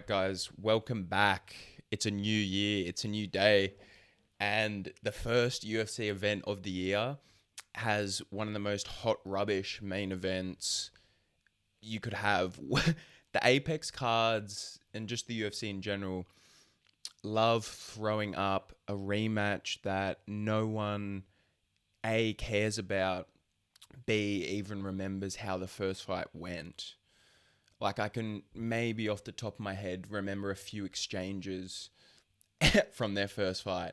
guys, welcome back. It's a new year, it's a new day, and the first UFC event of the year has one of the most hot rubbish main events you could have. The Apex cards and just the UFC in general love throwing up a rematch that no one A cares about, B even remembers how the first fight went. Like, I can maybe off the top of my head remember a few exchanges from their first fight.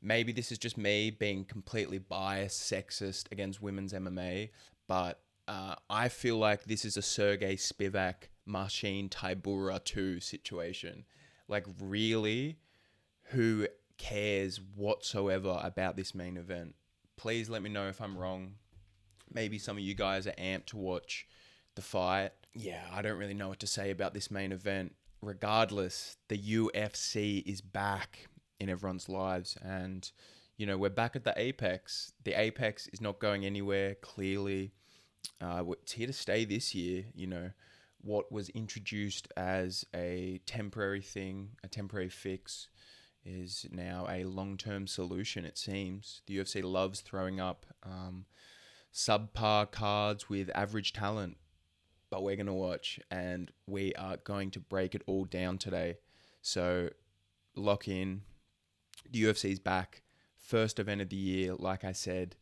Maybe this is just me being completely biased, sexist against women's MMA, but I feel like this is a Sergey Spivak, Marcin Tybura 2 situation. Like, really, who cares whatsoever about this main event? Please let me know if I'm wrong. Maybe some of you guys are amped to watch the fight. Yeah, I don't really know what to say about this main event. Regardless, the UFC is back in everyone's lives, and we're back at the Apex. The Apex is not going anywhere. Clearly, it's here to stay this year. What was introduced as a temporary thing, a temporary fix, is now a long-term solution. It seems the UFC loves throwing up subpar cards with average talent, but we're going to watch and we are going to break it all down today. So lock in. The UFC is back. First event of the year, like I said,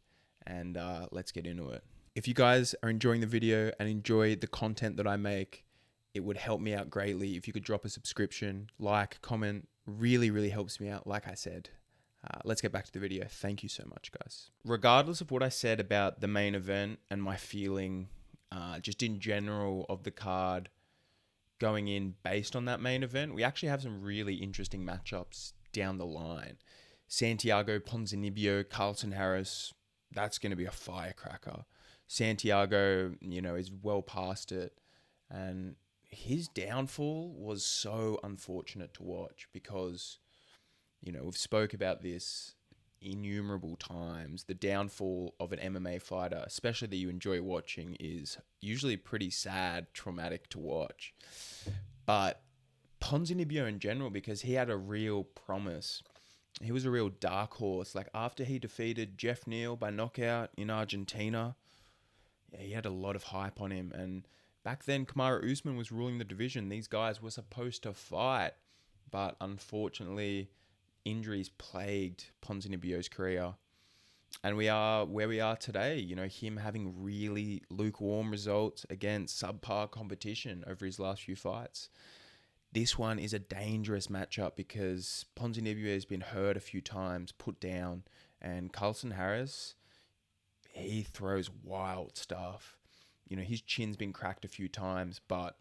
and let's get into it. If you guys are enjoying the video and enjoy the content that I make, it would help me out greatly if you could drop a subscription, like, comment. Really, really helps me out, like I said. Let's get back to the video. Thank you so much, guys. Regardless of what I said about the main event and my feeling just in general of the card going in based on that main event, we actually have some really interesting matchups down the line. Santiago Ponzinibbio, Carlton Harris, that's going to be a firecracker. Santiago, is well past it, and his downfall was so unfortunate to watch because, we've spoke about this innumerable times. The downfall of an MMA fighter, especially that you enjoy watching, is usually pretty sad, traumatic to watch. But Ponzinibbio in general, because he had a real promise. He was a real dark horse. Like, after he defeated Jeff Neal by knockout in Argentina, he had a lot of hype on him. And back then, Kamaru Usman was ruling the division. These guys were supposed to fight. But unfortunately, injuries plagued Ponzinibbio's career. And we are where we are today. Him having really lukewarm results against subpar competition over his last few fights. This one is a dangerous matchup because Ponzinibbio has been hurt a few times, put down, and Carlton Harris, he throws wild stuff. His chin's been cracked a few times, but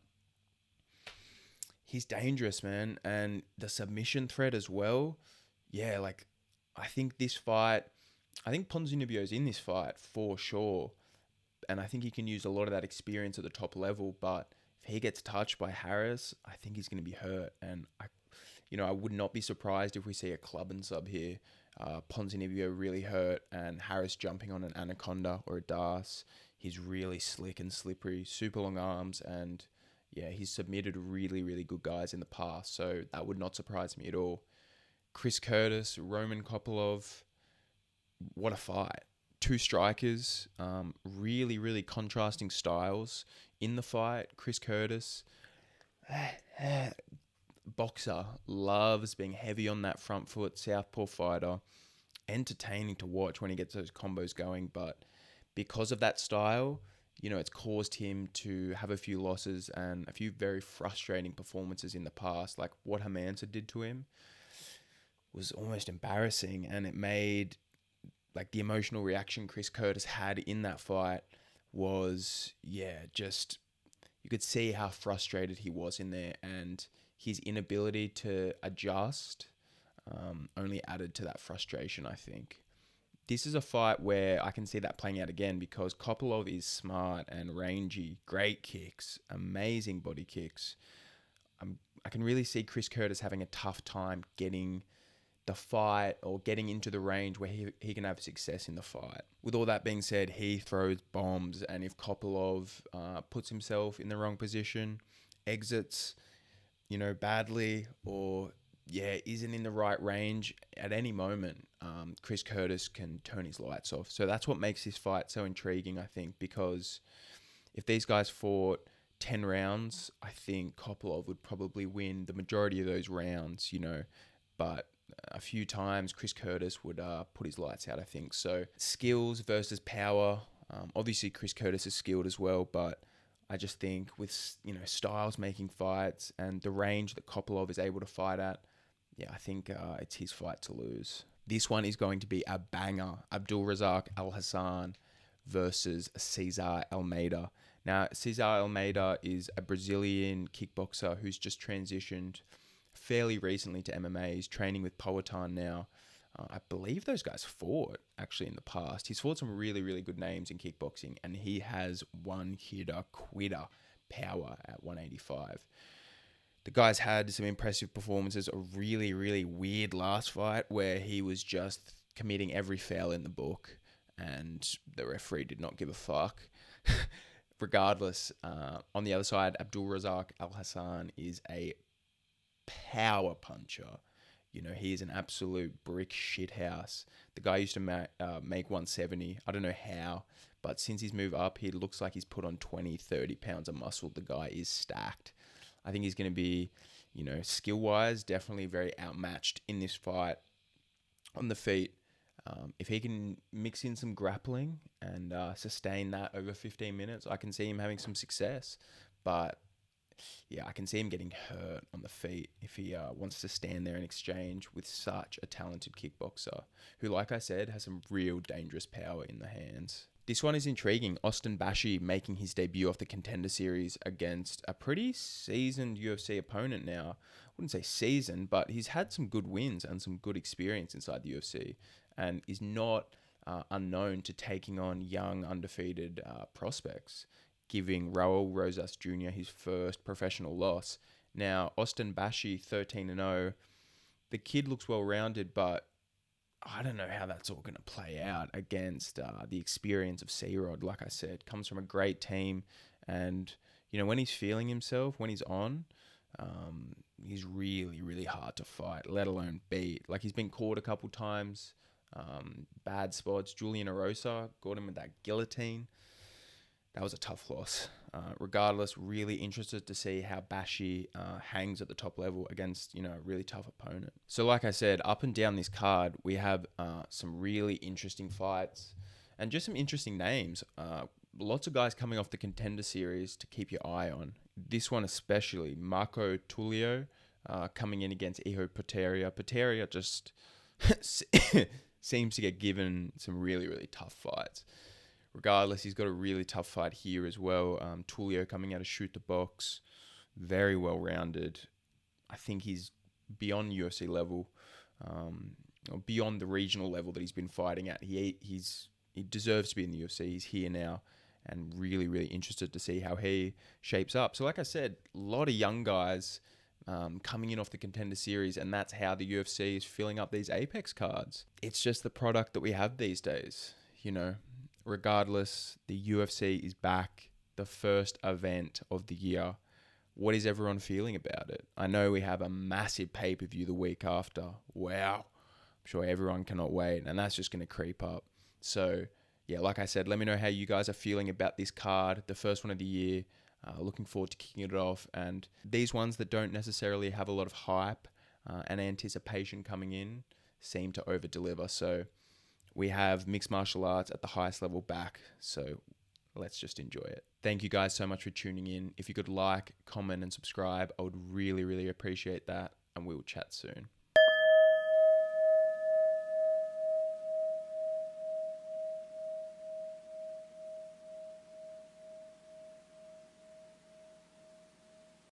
he's dangerous, man. And the submission threat as well. Yeah, like, I think Ponzinibbio's in this fight for sure. And I think he can use a lot of that experience at the top level, but if he gets touched by Harris, I think he's going to be hurt. And I would not be surprised if we see a club and sub here. Ponzinibbio really hurt, and Harris jumping on an anaconda or a das. He's really slick and slippery, super long arms, and yeah, he's submitted really, really good guys in the past, so that would not surprise me at all. Chris Curtis, Roman Kopylov, what a fight. Two strikers, really, really contrasting styles in the fight. Chris Curtis, boxer, loves being heavy on that front foot, southpaw fighter. Entertaining to watch when he gets those combos going, but because of that style, it's caused him to have a few losses and a few very frustrating performances in the past. Like, what Hermanson did to him was almost embarrassing, and it made, like, the emotional reaction Chris Curtis had in that fight was, just, you could see how frustrated he was in there, and his inability to adjust only added to that frustration, I think. This is a fight where I can see that playing out again because Kopylov is smart and rangy, great kicks, amazing body kicks. I can really see Chris Curtis having a tough time getting the fight or getting into the range where he can have success in the fight. With all that being said, he throws bombs, and if Kopylov puts himself in the wrong position, exits, badly, or isn't in the right range at any moment, Chris Curtis can turn his lights off. So that's what makes this fight so intriguing, I think, because if these guys fought 10 rounds, I think Kopylov would probably win the majority of those rounds, but a few times Chris Curtis would put his lights out, I think. So skills versus power. Obviously, Chris Curtis is skilled as well, but I just think with, Styles making fights and the range that Kopylov is able to fight at, I think it's his fight to lose. This one is going to be a banger. Abdulrazak Alhassan versus Cesar Almeida. Now, Cesar Almeida is a Brazilian kickboxer who's just transitioned fairly recently to MMA. He's training with Powhatan now. I believe those guys fought actually in the past. He's fought some really, really good names in kickboxing, and he has one hitter quitter power at 185. The guy's had some impressive performances. A really, really weird last fight where he was just committing every foul in the book, and the referee did not give a fuck. Regardless, on the other side, Abdulrazak Alhassan is a power puncher. He is an absolute brick shithouse. The guy used to make 170. I don't know how, but since he's moved up, he looks like he's put on 20, 30 pounds of muscle. The guy is stacked. I think he's going to be, skill-wise, definitely very outmatched in this fight on the feet. If he can mix in some grappling and sustain that over 15 minutes, I can see him having some success. But I can see him getting hurt on the feet if he wants to stand there and exchange with such a talented kickboxer who, like I said, has some real dangerous power in the hands. This one is intriguing. Austin Bashi making his debut off the Contender Series against a pretty seasoned UFC opponent now. I wouldn't say seasoned, but he's had some good wins and some good experience inside the UFC, and is not unknown to taking on young, undefeated prospects, giving Raul Rosas Jr. his first professional loss. Now, Austin Bashi, 13-0. The kid looks well-rounded, but I don't know how that's all going to play out against the experience of C-Rod. Like I said, comes from a great team. And, when he's feeling himself, when he's on, he's really, really hard to fight, let alone beat. Like, he's been caught a couple times, bad spots. Julian Erosa got him with that guillotine. That was a tough loss. Regardless, really interested to see how Bashi hangs at the top level against, a really tough opponent. So like I said, up and down this card, we have some really interesting fights and just some interesting names. Lots of guys coming off the Contender Series to keep your eye on. This one especially, Marco Tulio coming in against Iho Poteria. Poteria just seems to get given some really, really tough fights. Regardless, he's got a really tough fight here as well. Tulio coming out to shoot the box, very well-rounded. I think he's beyond UFC level, or beyond the regional level that he's been fighting at. He deserves to be in the UFC. He's here now, and really, really interested to see how he shapes up. So like I said, a lot of young guys coming in off the Contender Series, and that's how the UFC is filling up these Apex cards. It's just the product that we have these days, Regardless, the UFC is back, the first event of the year. What is everyone feeling about it? I know we have a massive pay-per-view the week after. Wow. I'm sure everyone cannot wait, and that's just going to creep up. So, like I said, let me know how you guys are feeling about this card, the first one of the year. Looking forward to kicking it off. And these ones that don't necessarily have a lot of hype and anticipation coming in seem to over-deliver. So, we have mixed martial arts at the highest level back, so let's just enjoy it. Thank you guys so much for tuning in. If you could like, comment, and subscribe, I would really, really appreciate that, and we will chat soon.